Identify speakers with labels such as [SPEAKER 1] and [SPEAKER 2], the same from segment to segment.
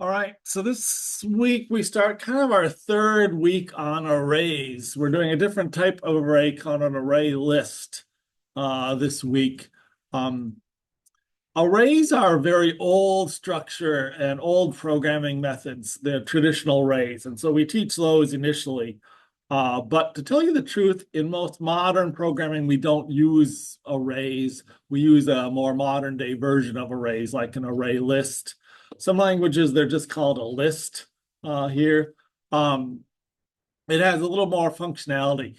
[SPEAKER 1] All right, so this week we start kind of our third week on arrays. We're doing a different type of array called an array list this week. Um, Arrays are a very old structure and old programming methods. They're traditional arrays, and so we teach those initially. But to tell you the truth, in most modern programming, we don't use arrays. We use a more modern day version of arrays, like an array list. Some languages, they're just called a list here. Um, it has a little more functionality.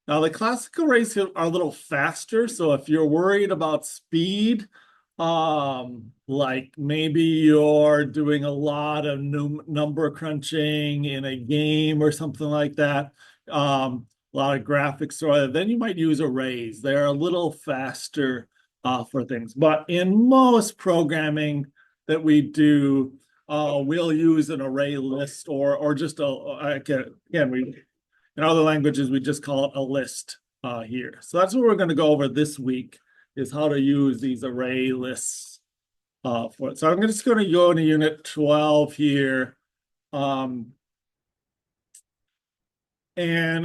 [SPEAKER 1] Now, the classical arrays are a little faster, so if you're worried about speed, like maybe you're doing a lot of number crunching in a game or something like that, a lot of graphics, or then you might use arrays. They're a little faster for things. But in most programming that we do, we'll use an array list or just again, we in other languages, we just call it a list here. So that's what we're going to go over this week is how to use these array lists for it. So I'm just going to go into unit 12 here. And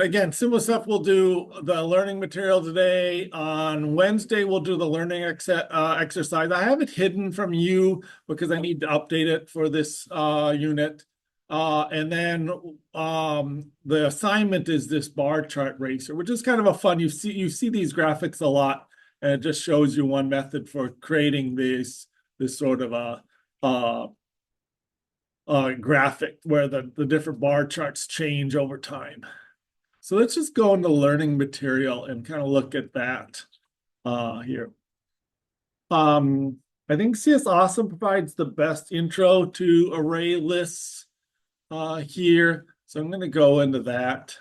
[SPEAKER 1] again, similar stuff. We'll do the learning material today. On Wednesday, we'll do the learning exercise. I have it hidden from you because I need to update it for this unit. And then the assignment is this bar chart racer, which is kind of a fun. You see these graphics a lot, and it just shows you one method for creating this sort of a graphic where the different bar charts change over time. So let's just go into learning material and kind of look at that here. I think CS Awesome provides the best intro to array lists here. So I'm going to go into that.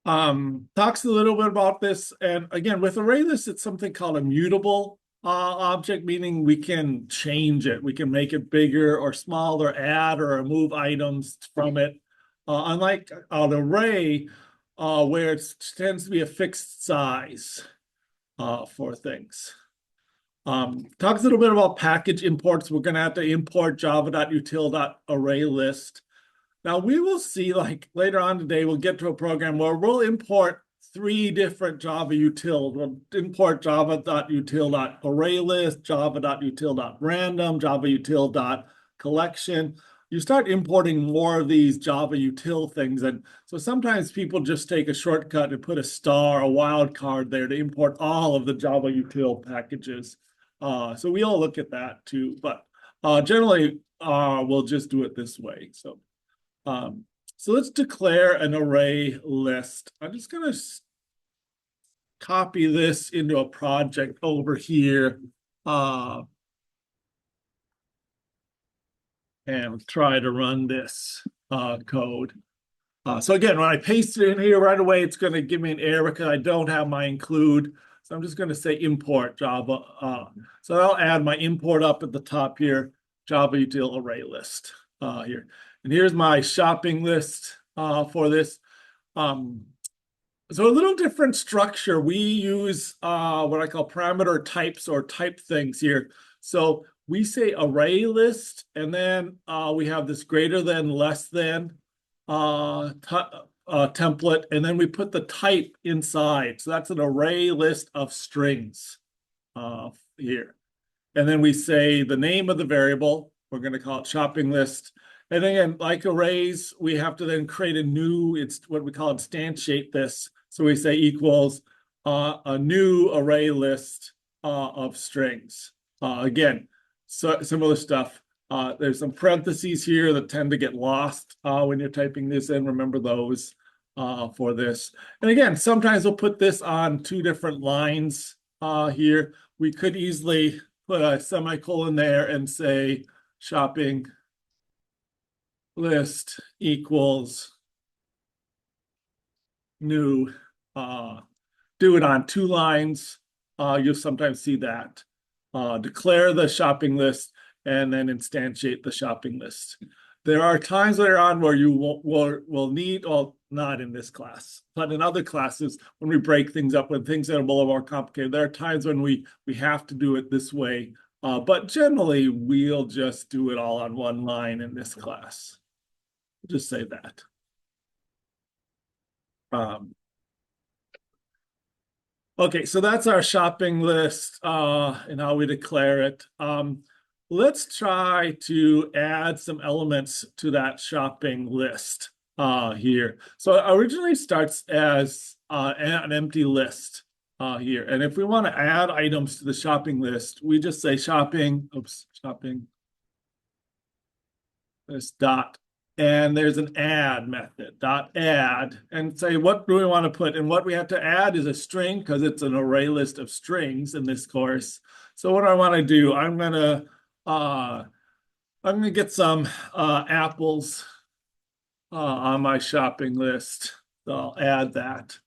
[SPEAKER 1] Talks a little bit about this. And again, with array lists, it's something called a mutable object, meaning we can change it. We can make it bigger or smaller, add or remove items from it. Unlike an array, where it tends to be a fixed size for things. Talks a little bit about package imports. We're going to have to import java.util.ArrayList. Now we will see, like later on today, we'll get to a program where we'll import three different Java utils. We'll import java.util.ArrayList, java.util.random, java.util.collection. You start importing more of these Java util things. And so sometimes people just take a shortcut and put a star, a wildcard there to import all of the Java util packages. So we'll look at that too. But generally, we'll just do it this way. So let's declare an array list. I'm just going to copy this into a project over here. And try to run this code. So again, when I paste it in here right away, it's going to give me an error because I don't have my include. So I'm just going to say import Java. So I'll add my import up at the top here, Java util array list here. And here's my shopping list for this. So a little different structure. We use what I call parameter types or type things here. So we say array list, and then we have this greater than, less than template, and then we put the type inside. So that's an array list of strings here. And then we say the name of the variable. We're going to call it shopping list. And again, like arrays, we have to then create a new, it's what we call instantiate this. So we say equals a new array list of strings. Again, so similar stuff. There's some parentheses here that tend to get lost when you're typing this in. Remember those for this. And again, sometimes we'll put this on two different lines here. We could easily put a semicolon there and say shopping list equals new. Do it on two lines. You'll sometimes see that. Declare the shopping list and then instantiate the shopping list. There are times later on where you will need, well, not in this class, but in other classes, when we break things up, when things are a little more complicated, there are times when we have to do it this way But generally, we'll just do it all on one line in this class. Just say that. Okay, so that's our shopping list and how we declare it. Let's try to add some elements to that shopping list here. So it originally starts as an empty list here. And if we want to add items to the shopping list, we just say shopping list dot. And there's an add method, dot add, and say what do we want to put? And what we have to add is a string because it's an array list of strings in this course. So what I want to do, I'm gonna get some apples on my shopping list. So I'll add that.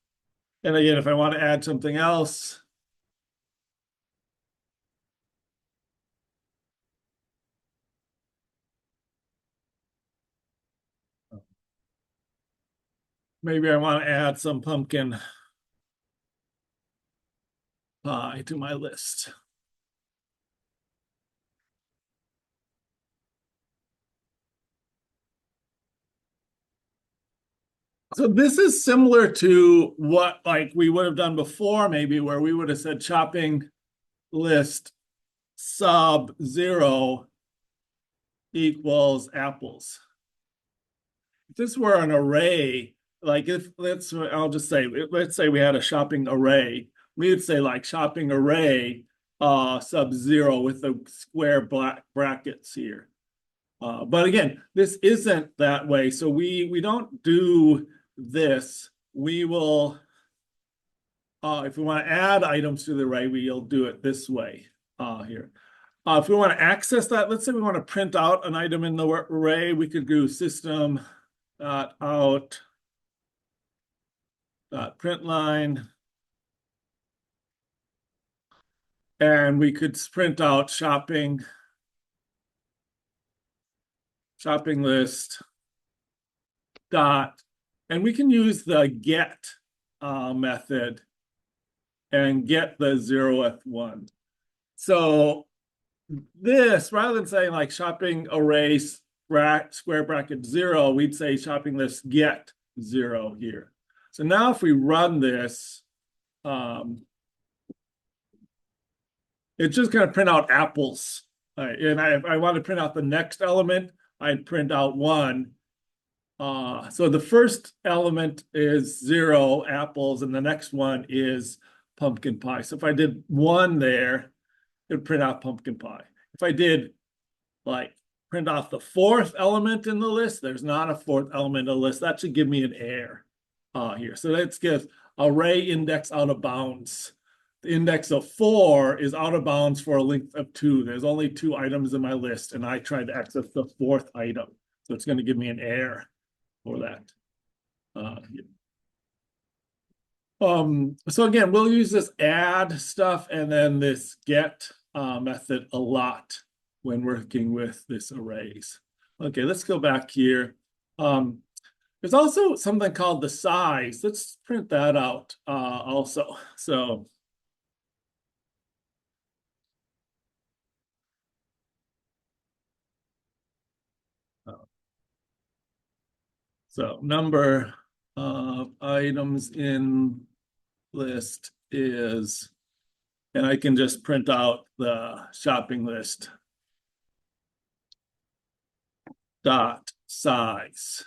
[SPEAKER 1] And again, if I want to add something else, maybe I want to add some pumpkin pie to my list. So this is similar to what like we would have done before, maybe where we would have said shopping list sub 0 equals apples. If this were an array, like if I'll just say, let's say we had a shopping array, we would say like shopping array sub 0 with the square black brackets here. But again, this isn't that way. So we don't do this. We will, if we want to add items to the array, we'll do it this way here. If we want to access that, let's say we want to print out an item in the array, we could do system.out.println. And we could print out shopping list dot, and we can use the get method and get the 0th one. So this, rather than saying like shopping array square bracket 0, we'd say shopping list get 0 here. So now if we run this, it's just going to print out apples. And if I want to print out the next element, I'd print out 1. So the first element is 0 apples, and the next one is pumpkin pie. So if I did 1 there, it would print out pumpkin pie. If I did like print off the 4th element in the list, there's not a 4th element in the list. That should give me an error here. So let's give array index out of bounds. The index of 4 is out of bounds for a length of 2. There's only 2 items in my list, and I tried to access the 4th item. So it's going to give me an error for that. So again, we'll use this add stuff and then this get method a lot when working with this arrays. Okay, let's go back here. There's also something called the size. Let's print that out also. So number of items in list is, and I can just print out the shopping list dot size.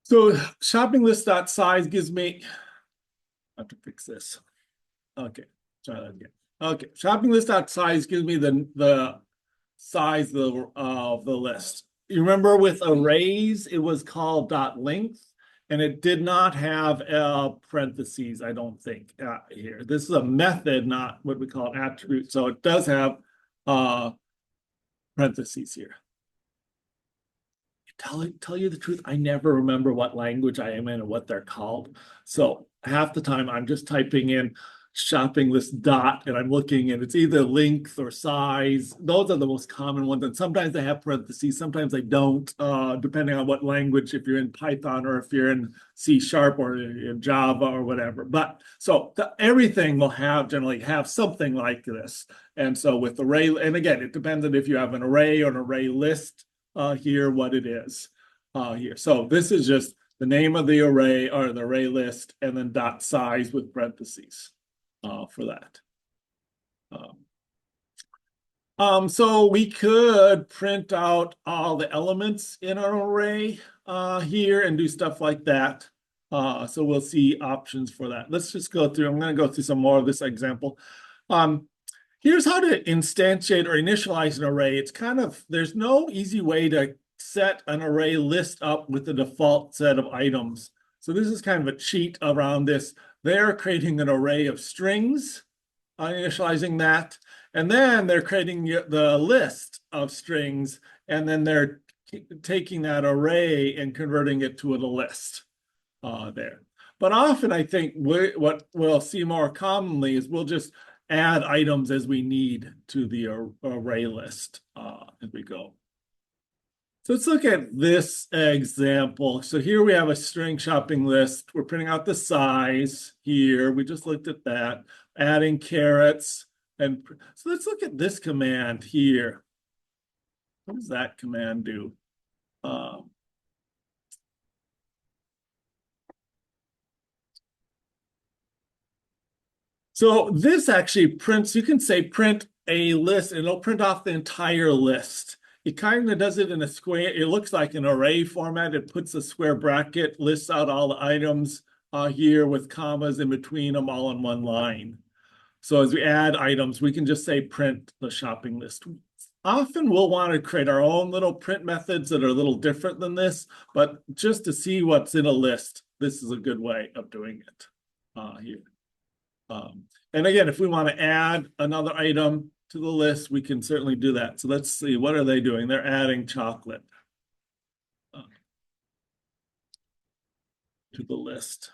[SPEAKER 1] So shopping list dot size gives me, I have to fix this. Okay, try that again. Okay, shopping list dot size gives me the size of the list. You remember with arrays, it was called dot length, and it did not have parentheses, I don't think, here. This is a method, not what we call an attribute. So it does have parentheses here. Tell you the truth, I never remember what language I am in and what they're called. So half the time I'm just typing in shopping list dot, and I'm looking and it's either length or size. Those are the most common ones. And sometimes they have parentheses, sometimes they don't, depending on what language, if you're in Python or if you're in C# or in Java or whatever. But so everything will generally have something like this. And so with array, and again, it depends on if you have an array or an array list here, what it is here. So this is just the name of the array or the array list and then dot size with parentheses for that. So we could print out all the elements in our array here and do stuff like that. So we'll see options for that. Let's just go through. I'm going to go through some more of this example. Here's how to instantiate or initialize an array. It's kind of, there's no easy way to set an array list up with the default set of items. So this is kind of a cheat around this. They're creating an array of strings, initializing that, and then they're creating the list of strings, and then they're taking that array and converting it to a list there. But often I think what we'll see more commonly is we'll just add items as we need to the array list as we go. So let's look at this example. So here we have a string shopping list. We're printing out the size here. We just looked at that, adding carrots. And so let's look at this command here. What does that command do? So this actually prints, you can say print a list and it'll print off the entire list. It kind of does it in a square, it looks like an array format. It puts a square bracket, lists out all the items here with commas in between them all in one line. So as we add items, we can just say print the shopping list. Often we'll want to create our own little print methods that are a little different than this, but just to see what's in a list, this is a good way of doing it here. And again, if we want to add another item to the list, we can certainly do that. So let's see, what are they doing? They're adding chocolate to the list.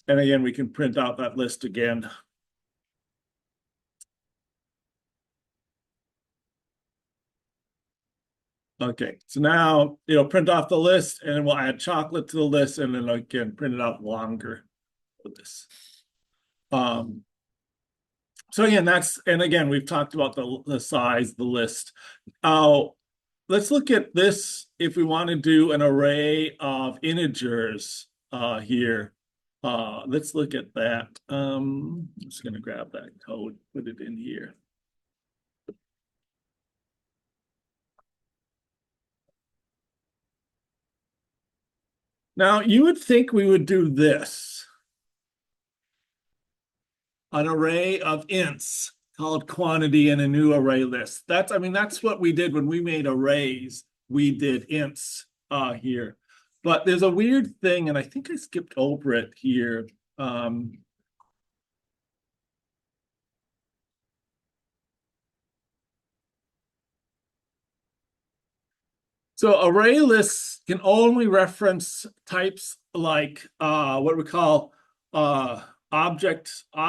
[SPEAKER 1] And again, we can print out that list again. Okay, so now it'll print off the list and we'll add chocolate to the list and then again, print it out longer for this. So again, and again, we've talked about the size, the list. Let's look at this if we want to do an array of integers here. Let's look at that. I'm just going to grab that code, put it in here. Now, you would think we would do this. An array of ints called quantity in a new array list. That's what we did when we made arrays. We did ints here. But there's a weird thing, and I think I skipped over it here. So array lists can only reference types like what we call objects or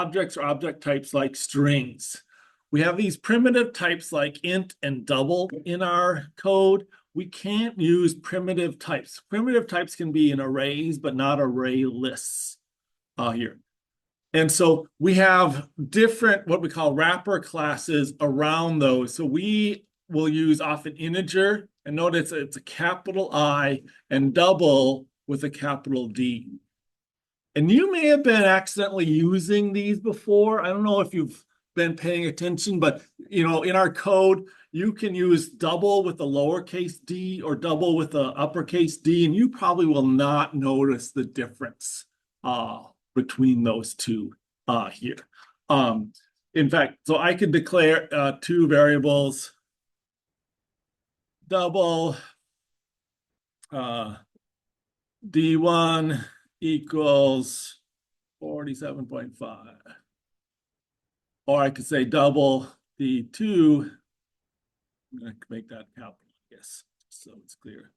[SPEAKER 1] object types like strings. We have these primitive types like int and double in our code. We can't use primitive types. Primitive types can be in arrays, but not array lists here. And so we have different, what we call wrapper classes around those. So we will use often integer, and notice it's a capital I and double with a capital D. And you may have been accidentally using these before. I don't know if you've been paying attention, but in our code, you can use double with a lowercase d or double with a uppercase D, and you probably will not notice the difference between those two here. In fact, so I could declare two variables, double D1 equals 47.5. Or I could say double D2. I'm going to make that capital, I guess, so it's clear.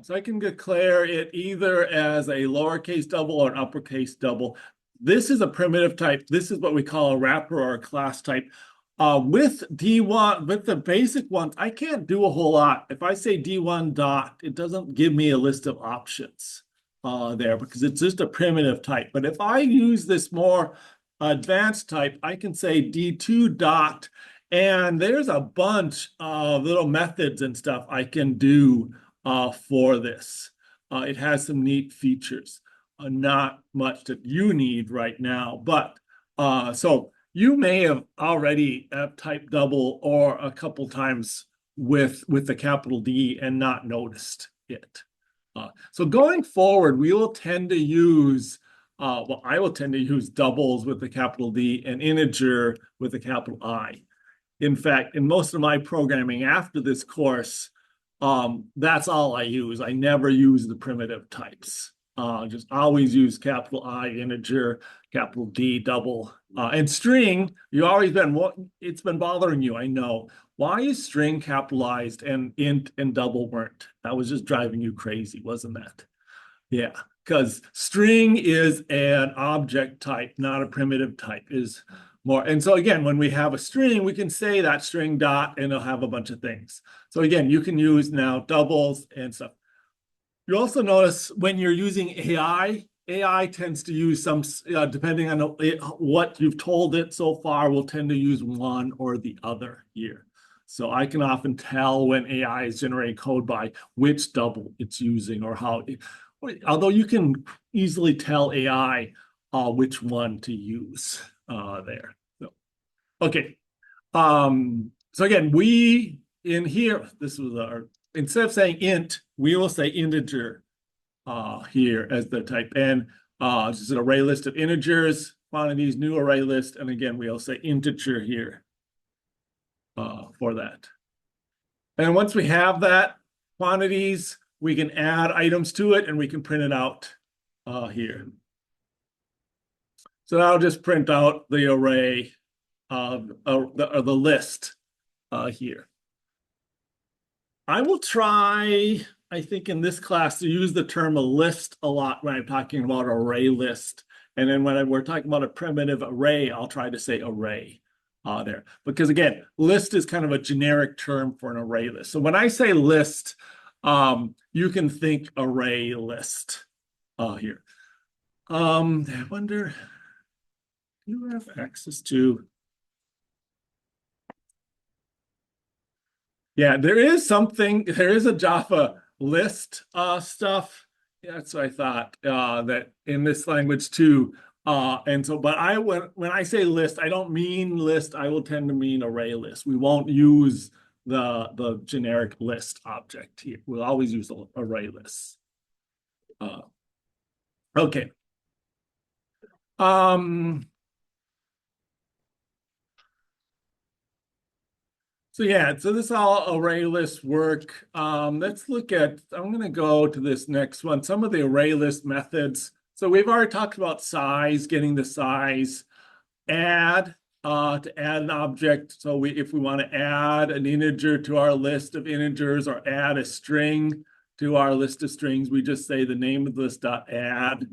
[SPEAKER 1] So I can declare it either as a lowercase double or an uppercase double. This is a primitive type. This is what we call a wrapper or a class type. With D1, with the basic ones, I can't do a whole lot. If I say D1 dot, it doesn't give me a list of options there because it's just a primitive type. But if I use this more advanced type, I can say D2 dot, and there's a bunch of little methods and stuff I can do for this. It has some neat features, not much that you need right now, but so you may have already typed double or a couple times with the capital D and not noticed it. So going forward, we will tend to use, well, I will tend to use doubles with the capital D and integer with the capital I. In fact, in most of my programming after this course, that's all I use. I never use the primitive types. Just always use capital I, integer, capital D, double, and string. You always been it's been bothering you, I know. Why is string capitalized and int and double weren't? That was just driving you crazy, wasn't that? Yeah, because string is an object type, not a primitive type. Is more. And so again, when we have a string, we can say that string dot and it'll have a bunch of things. So again, you can use now doubles and stuff. You also notice when you're using AI tends to use some, depending on what you've told it so far, will tend to use one or the other here. So I can often tell when AI is generating code by which double it's using or how, although you can easily tell AI which one to use there. So, okay. So again, we in here, this was our, instead of saying int, we will say integer here as the type. And this is an array list of integers, quantities, new array list. And again, we'll say integer here for that. And once we have that quantities, we can add items to it and we can print it out here. So I'll just print out the array of the list here. I will try, I think in this class, to use the term a list a lot when I'm talking about array list. And then when we're talking about a primitive array, I'll try to say array there. Because again, list is kind of a generic term for an array list. So when I say list, you can think array list here. I wonder, do you have access to? Yeah, there is a Java list stuff. Yeah, that's what I thought that in this language too. And so, but when I say list, I don't mean list. I will tend to mean array list. We won't use the generic list object here. We'll always use array lists. Okay. So yeah, so this all array list work. Let's look at, I'm going to go to this next one, some of the array list methods. So we've already talked about size, getting the size, add, to add an object. So if we want to add an integer to our list of integers or add a string to our list of strings, we just say the name of the list dot add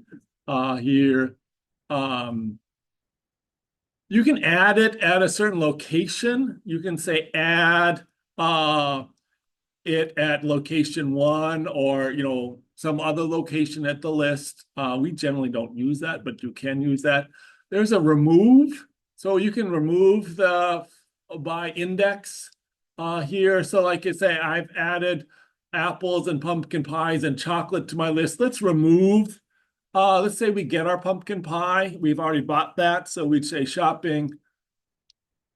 [SPEAKER 1] here. You can add it at a certain location. You can say add it at location 1 or some other location at the list. We generally don't use that, but you can use that. There's a remove. So you can remove the by index here. So like I say, I've added apples and pumpkin pies and chocolate to my list. Let's remove. Let's say we get our pumpkin pie. We've already bought that. So we'd say shopping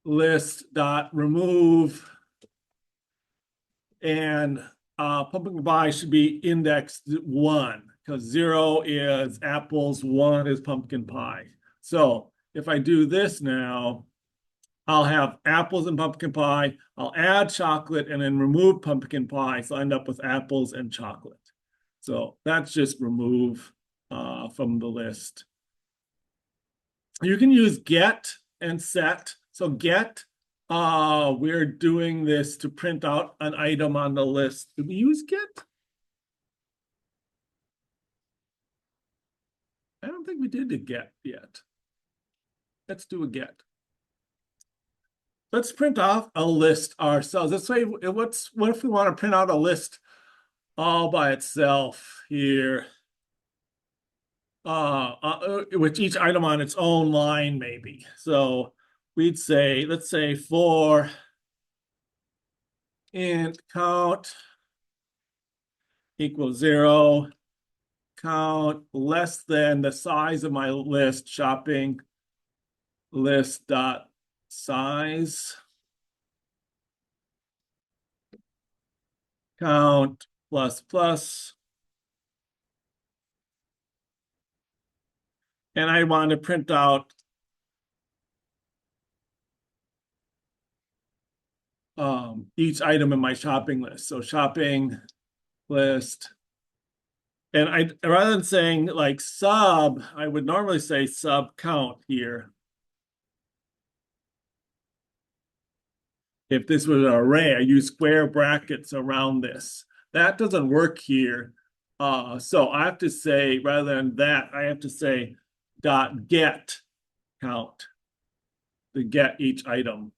[SPEAKER 1] list dot remove. And pumpkin pie should be indexed 1 because 0 is apples, 1 is pumpkin pie. So if I do this now, I'll have apples and pumpkin pie. I'll add chocolate and then remove pumpkin pie. So I end up with apples and chocolate. So that's just remove from the list. You can use get and set. So get, we're doing this to print out an item on the list. Did we use get? I don't think we did a get yet. Let's do a get. Let's print off a list ourselves. Let's say what if we want to print out a list all by itself here? With each item on its own line, maybe. So we'd say, let's say for int count equals 0, count less than the size of my list, shopping list dot size, count plus plus. And I want to print out each item in my shopping list. So shopping list. And I rather than saying like sub, I would normally say sub count here. If this was an array, I use square brackets around this. That doesn't work here. So I have to say, rather than that, I have to say dot get count to get each item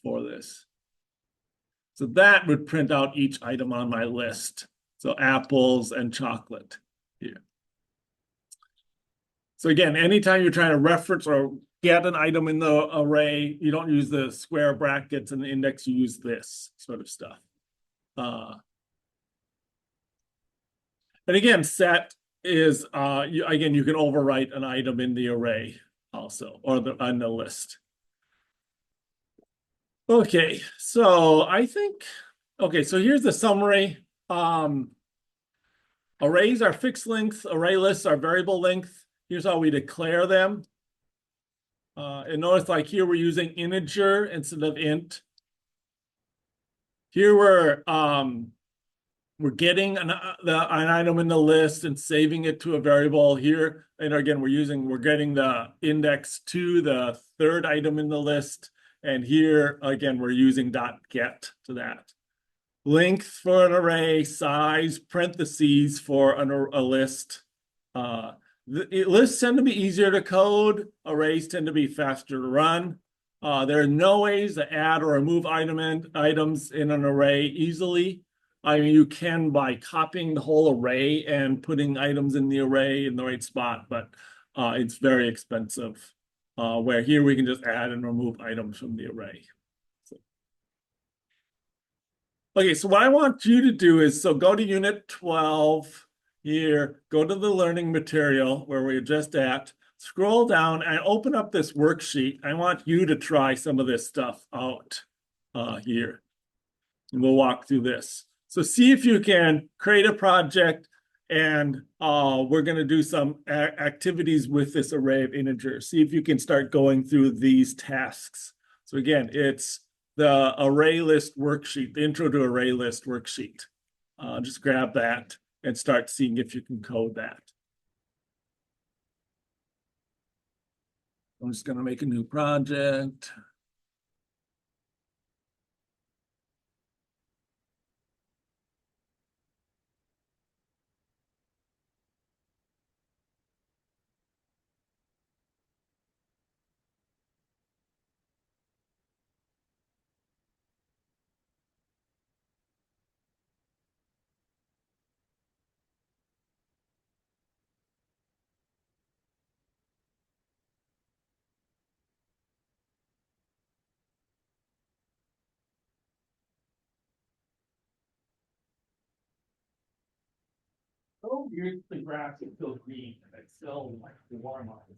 [SPEAKER 1] for this. So that would print out each item on my list. So apples and chocolate here. So again, anytime you're trying to reference or get an item in the array, you don't use the square brackets in the index, you use this sort of stuff. And again, set is, again, you can overwrite an item in the array also, or on the list. Okay, so I think, okay, so here's the summary. Arrays are fixed length, array lists are variable length. Here's how we declare them. And notice like here we're using integer instead of int. Here we're getting an item in the list and saving it to a variable here. And again, we're getting the index to the third item in the list. And here, again, we're using dot get to that. Length for an array, size, parentheses for a list. Lists tend to be easier to code. Arrays tend to be faster to run. There are no ways to add or remove items in an array easily. I mean, you can by copying the whole array and putting items in the array in the right spot, but it's very expensive. Where here we can just add and remove items from the array. Okay, so what I want you to do is, so go to Unit 12 here, go to the learning material where we're just at, scroll down and open up this worksheet. I want you to try some of this stuff out here. And we'll walk through this. So see if you can create a project, and we're going to do some activities with this array of integers. See if you can start going through these tasks. So again, it's the array list worksheet, the intro to array list worksheet. Just grab that and start seeing if you can code that. I'm just going to make a new project. Oh, here's the grass is still green, and it's still like warm on this.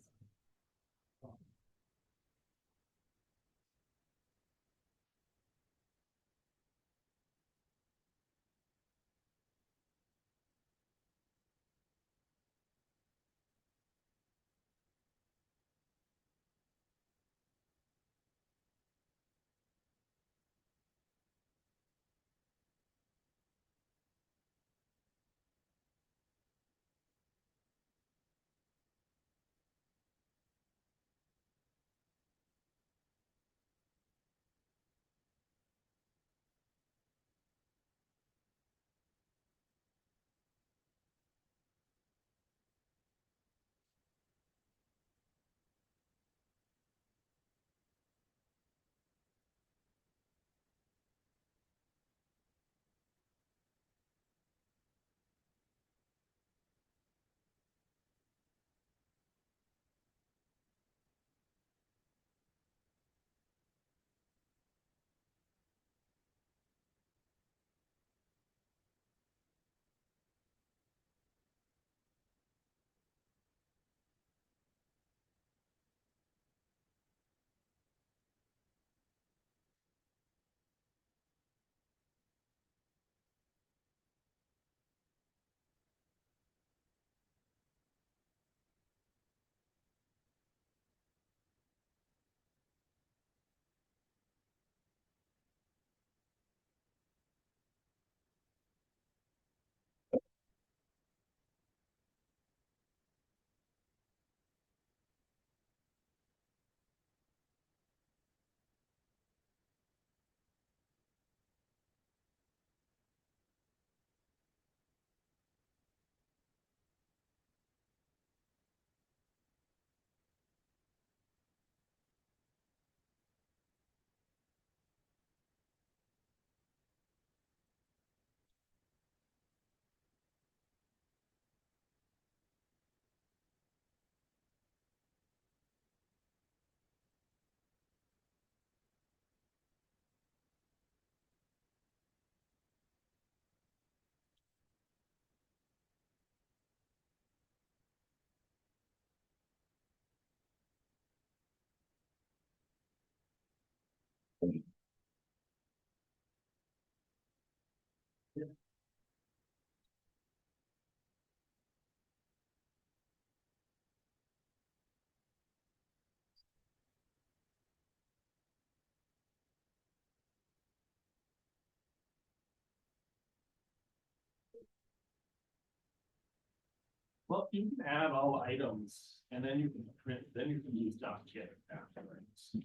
[SPEAKER 1] Well, you can add all items and then you can print, then you can use document afterwards.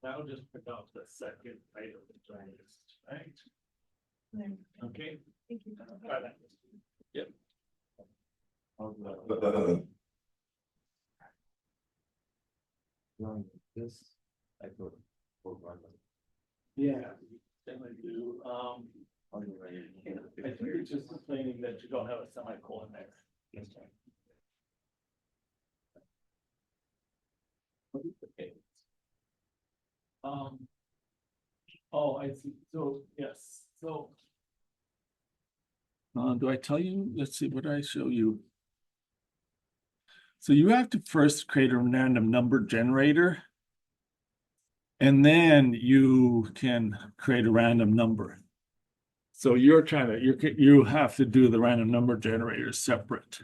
[SPEAKER 1] That'll just pick out the second item that I used, right? Okay.
[SPEAKER 2] Thank you.
[SPEAKER 1] Try that. Yep.
[SPEAKER 3] This, I thought.
[SPEAKER 1] Yeah, then I do, I think it's just complaining that you don't have a semicolon there.
[SPEAKER 3] Yes.
[SPEAKER 1] Okay. Oh, I see, so, yes, so. Do I tell you, let's see, what did I show you? So you have to first create a random number generator. And then you can create a random number. So you're trying to, you have to do the random number generator separate.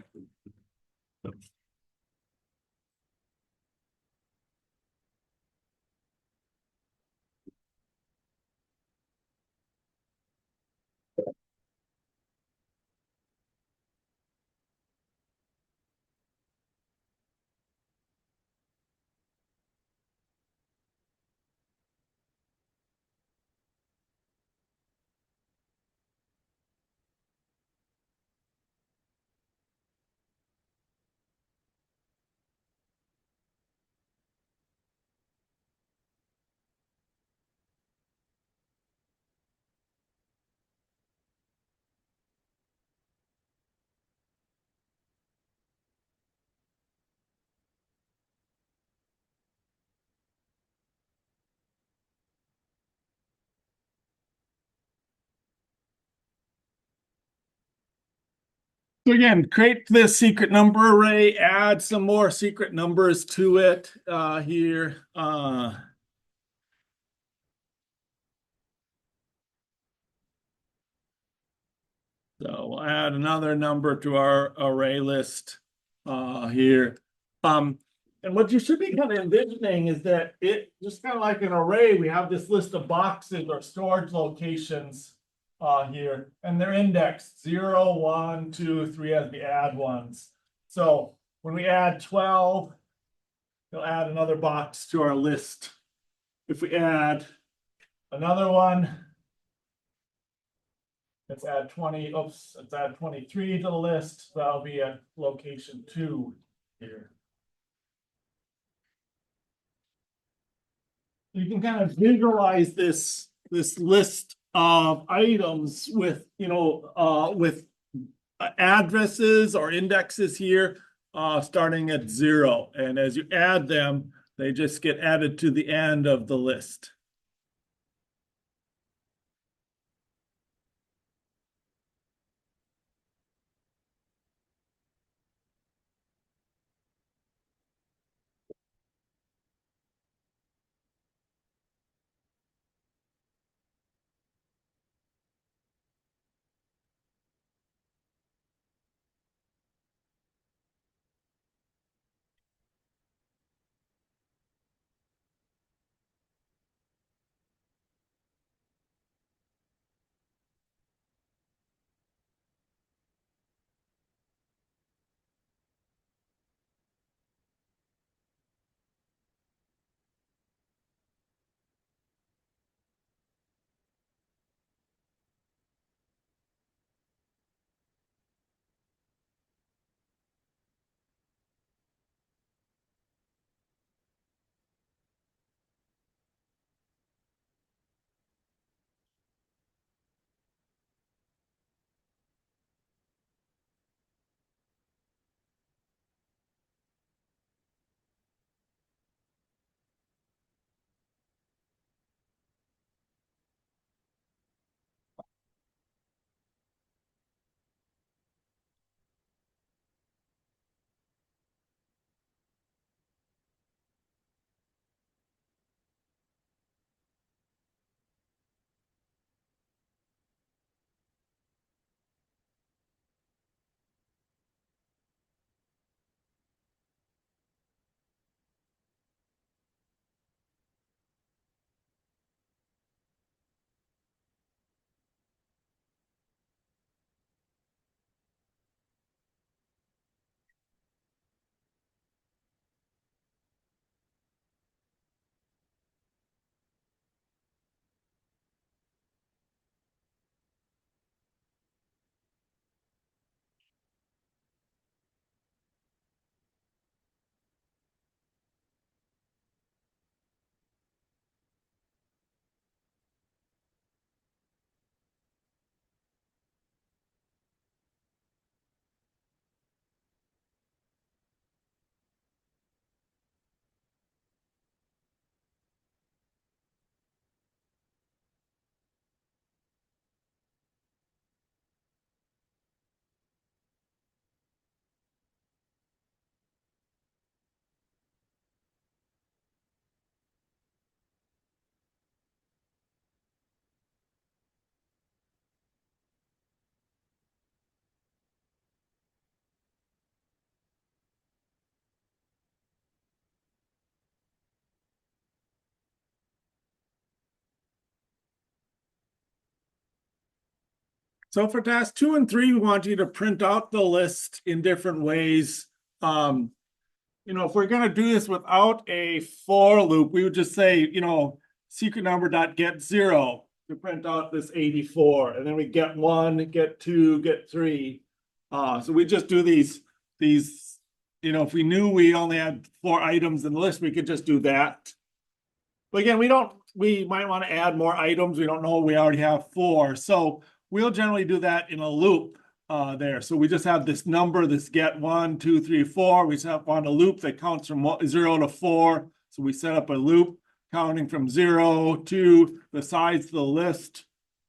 [SPEAKER 1] So again, create this secret number array, add some more secret numbers to it here. So we'll add another number to our array list here. And what you should be kind of envisioning is that it just kind of like an array, we have this list of boxes or storage locations here, and they're indexed 0, 1, 2, 3 as the add ones. So when we add 12, we'll add another box to our list. If we add another one, let's add 20, oops, let's add 23 to the list. That'll be at location 2 here. You can kind of visualize this list of items with, with addresses or indexes here, starting at 0. And as you add them, they just get added to the end of the list. So for task 2 and 3, we want you to print out the list in different ways. If we're going to do this without a for loop, we would just say, secret number dot get 0 to print out this 84, and then we get 1, get 2, get 3. So we just do these. If we knew we only had 4 items in the list, we could just do that. But again, we might want to add more items. We don't know, we already have 4. So we'll generally do that in a loop there. So we just have this number, this get 1, 2, 3, 4. We set up on a loop that counts from 0 to 4. So we set up a loop counting from 0 to the size of the list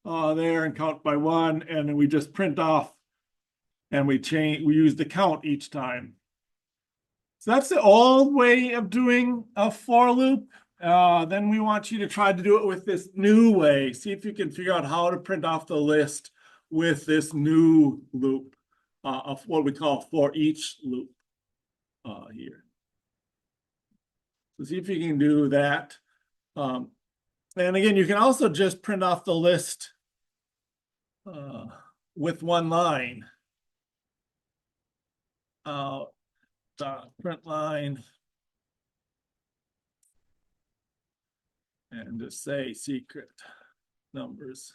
[SPEAKER 1] there and count by 1. And then we just print off and we use the count each time. So that's the old way of doing a for loop. Then we want you to try to do it with this new way. See if you can figure out how to print off the list with this new loop of what we call for each loop here. So see if you can do that. And again, you can also just print off the list with one line. Print line. And just say secret numbers.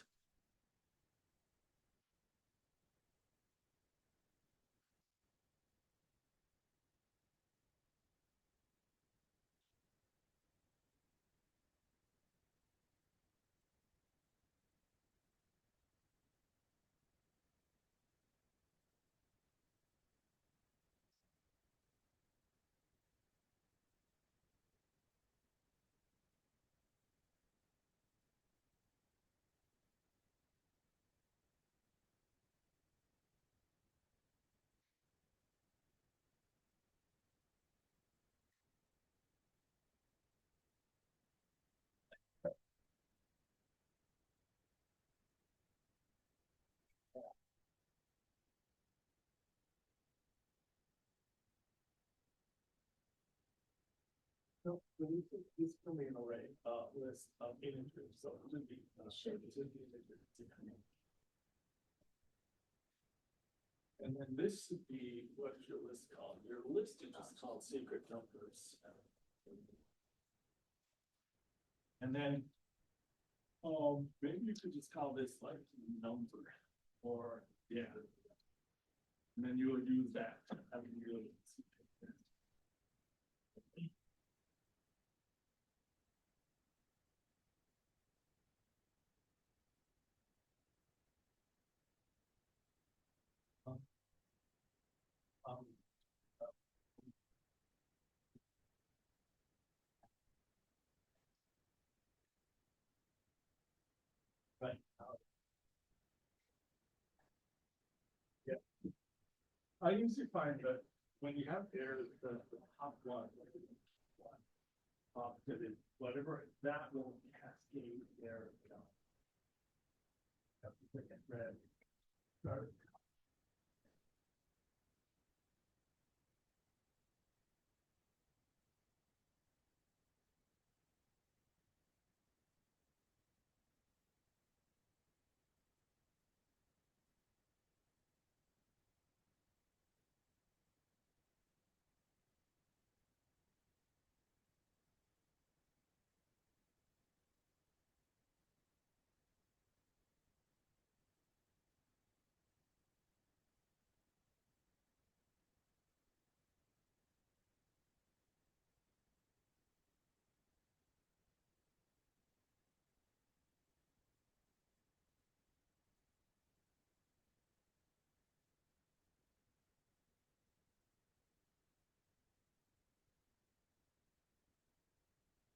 [SPEAKER 1] No, this can be an array list of integers, so it would be and then this should be what your list called. Your list is just called secret numbers. And then maybe you could just call this like number or yeah. And then you would use that. Um, right. Yeah. I usually find that when you have errors, the top one, that is whatever that will cascade error. Have to pick it red. Start.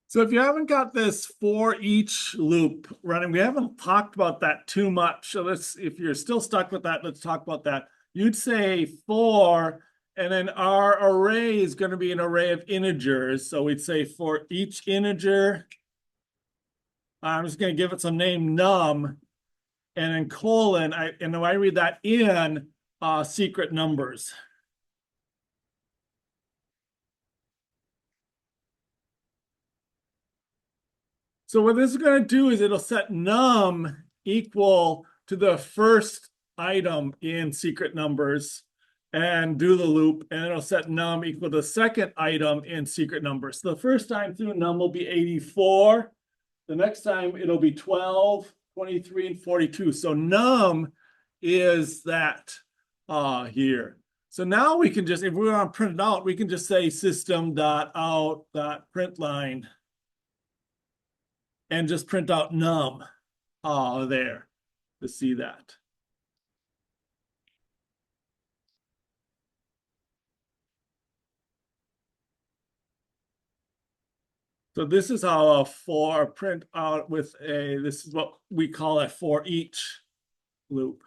[SPEAKER 1] So if you haven't got this for each loop running, we haven't talked about that too much. So if you're still stuck with that, let's talk about that. You'd say for, and then our array is going to be an array of integers. So we'd say for each integer, I'm just going to give it some name num, and then colon, and I read that in secret numbers. So what this is going to do is it'll set num equal to the first item in secret numbers and do the loop, and it'll set num equal to the second item in secret numbers. So the first time through, num will be 84. The next time it'll be 12, 23, and 42. So num is that here. So now we can just, if we want to print it out, we can just say system.out.println and just print out num there to see that. So this is how a for print out with a, this is what we call a for each loop.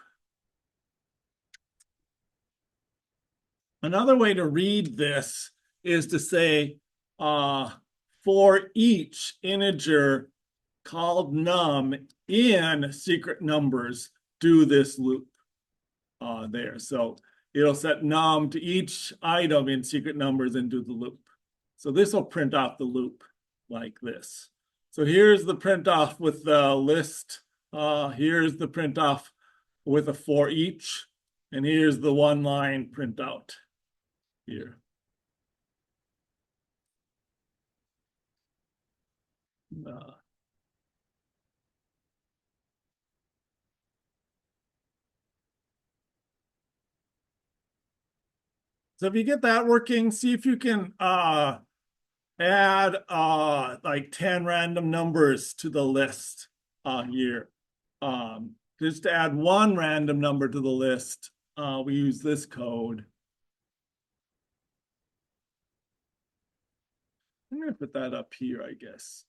[SPEAKER 1] Another way to read this is to say for each integer called num in secret numbers, do this loop there. So it'll set num to each item in secret numbers and do the loop. So this will print off the loop like this. So here's the print off with the list. Here's the print off with a for each. And here's the one line printout here. So if you get that working, see if you can add like 10 random numbers to the list here. Just to add one random number to the list, we use this code. I'm going to put that up here, I guess.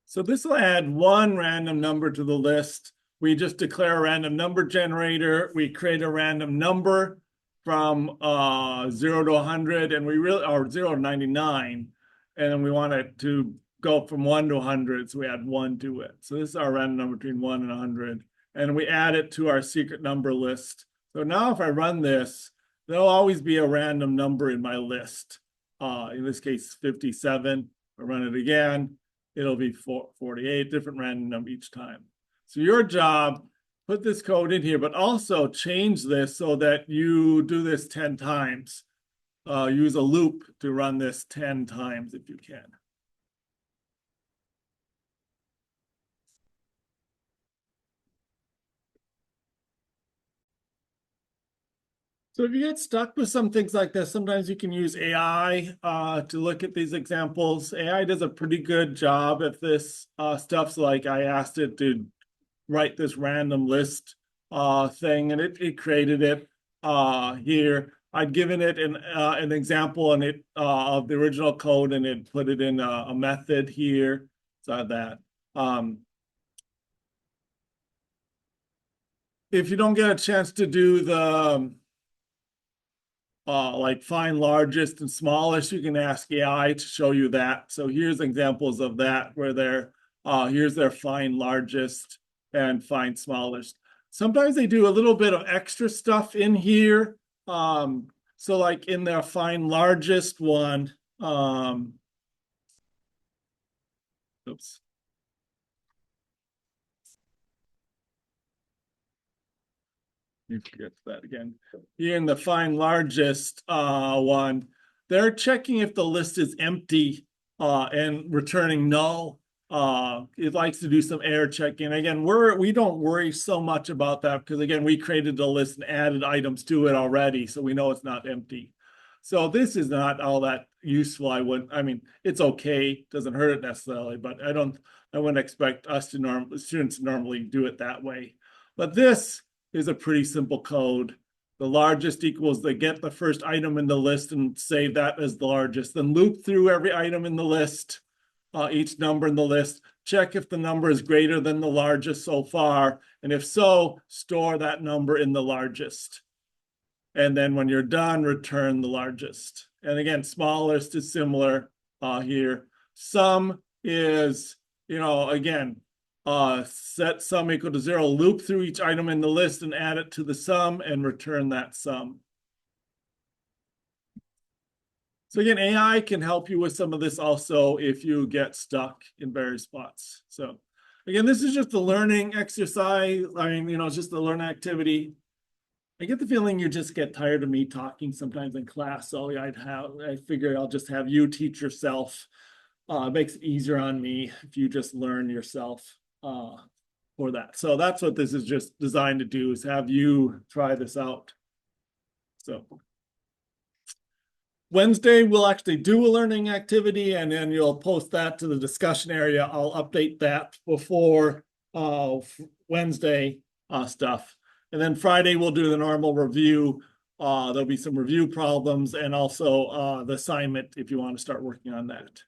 [SPEAKER 1] So this will add one random number to the list. We just declare a random number generator. We create a random number from 0 to 100, and we really, or 0 to 99. And then we want it to go from 1 to 100, so we add 1 to it. So this is our random number between 1 and 100. And we add it to our secret number list. So now if I run this, there'll always be a random number in my list. In this case, 57. I run it again. It'll be 48, different random number each time. So your job, put this code in here, but also change this so that you do this 10 times. Use a loop to run this 10 times if you can. So if you get stuck with some things like this, sometimes you can use AI to look at these examples. AI does a pretty good job at this stuff. So like I asked it to write this random list thing, and it created it here. I'd given it an example and it of the original code, and it put it in a method here. So that. If you don't get a chance to do the like find largest and smallest, you can ask AI to show you that. So here's examples of that where they're here's their find largest and find smallest. Sometimes they do a little bit of extra stuff in here. So like in their find largest one, oops. You forget that again. Here in the find largest one, they're checking if the list is empty and returning null. It likes to do some error checking. Again, we don't worry so much about that because again, we created the list and added items to it already, so we know it's not empty. So this is not all that useful. I mean, it's okay, doesn't hurt it necessarily, but I wouldn't expect us to students to normally do it that way. But this is a pretty simple code. The largest equals they get the first item in the list and save that as the largest. Then loop through every item in the list, each number in the list, check if the number is greater than the largest so far. And if so, store that number in the largest. And then when you're done, return the largest. And again, smallest is similar here. Sum is, again, set sum equal to 0, loop through each item in the list and add it to the sum and return that sum. So again, AI can help you with some of this also if you get stuck in various spots. So again, this is just a learning exercise. I mean, it's just a learning activity. I get the feeling you just get tired of me talking sometimes in class. So I figure I'll just have you teach yourself. It makes it easier on me if you just learn yourself for that. So that's what this is just designed to do, is have you try this out. So Wednesday, we'll actually do a learning activity and then you'll post that to the discussion area. I'll update that before Wednesday stuff. And then Friday, we'll do the normal review. There'll be some review problems and also the assignment if you want to start working on that.